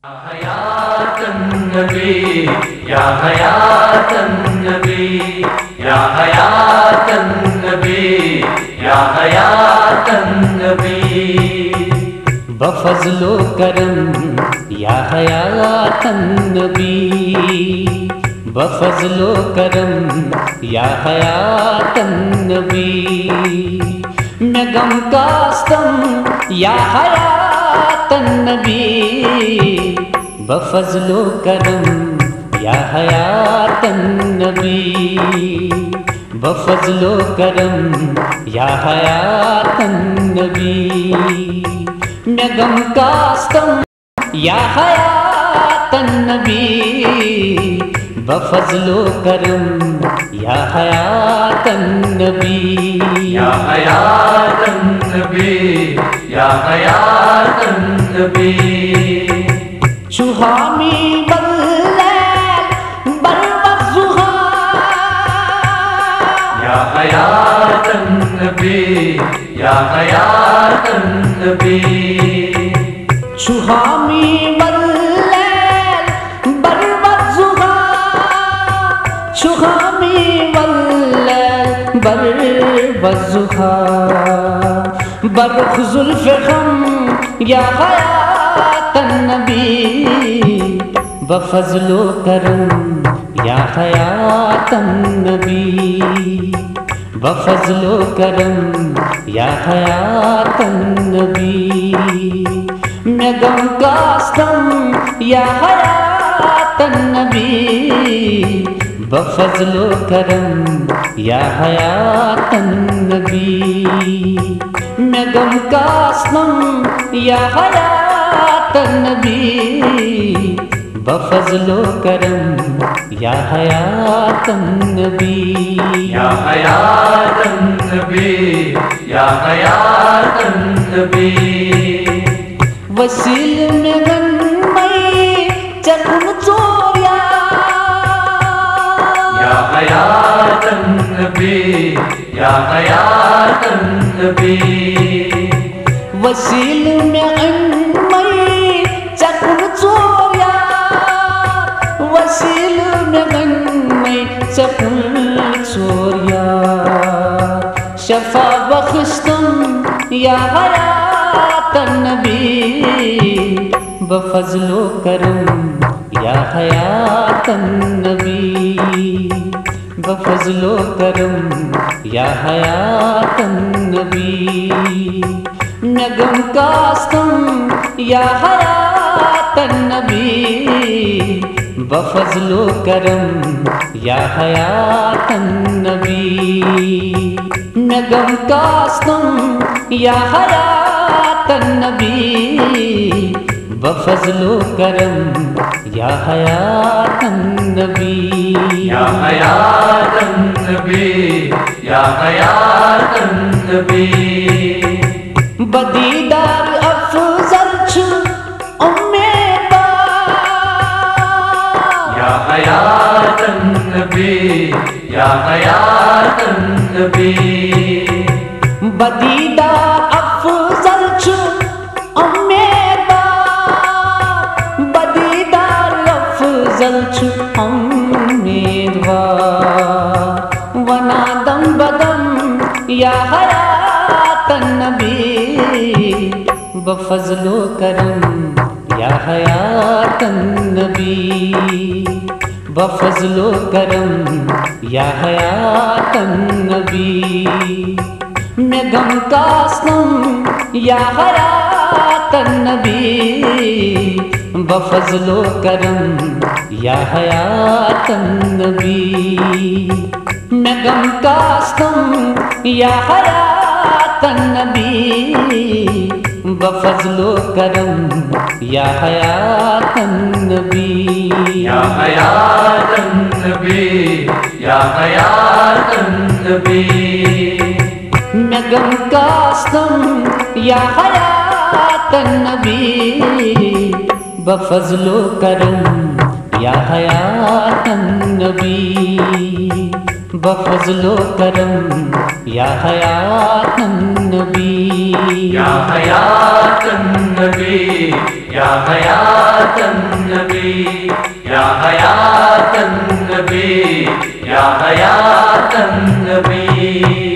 حیات النبی یا حیات النبی یا حیات النبی یا حیات النبی بفضل و کرم یا حیات النبی بفضل و کرم یا حیات النبی میں غم کاستم یا حیات النبی بفضل و کرم یا حیات النبی بفضل و کرم یا حیات النبی میں غم کاستم یا حیات النبی بفضل و کرم یا حیات النبی یا حیات النبی یا حیات النبی شہامی باللیل بالوضحا یا حیات النبی یا حیات النبی شہامی باللیل بالوضحا شہامی باللیل بالوضحا برخ زلف غم یا حیات النبی بفضل و کرم یا حیات النبی بفضل و کرم یا حیات النبی میں غم کاستم یا حیات النبی بفضل و کرم یا حیات النبی میں غم کاستم یا حیات النبی بفضل و کرم یا حیات النبی یا حیات النبی یا حیات النبی وسیل میں غنمئی چکن چوریا یا حیات النبی یا حیات النبی وسیل میں غنمئی چکن چوریا وسیل میں غنمئی چکن چوریا شفا بخشتم یا حیات النبی بفضل و کرم یا حیات النبی بفضل و کرم یا حیات النبی میں غم کاستم یا حیات النبی بفضل و کرم یا حیات النبی میں غم کاستم یا حیات النبی بفضل و کرم یا حیات النبی یا حیات النبی یا حیات النبی بدیدار افضل چھ امیدہ یا حیات النبی یا حیات النبی بدیدار افضل چھ امیدہ بدیدار افضل چھ امیدوار ونادم بدم یا حیات النبی بفضل و کرم یا حیات النبی بفضل و کرم یا حیات النبی میں غم کاستم یا حیات النبی بفضل و کرم یا حیات النبی میں غم کاستم یا حیات النبی بفضل و کرم یا حیات النبی یا حیات النبی یا حیات النبی میں غم کاستم یا حیات النبی بفضل و کرم یا حیات النبی بفضل و کرم یا حیات النبی یا حیات النبی یا حیات النبی یا حیات النبی یا حیات النبی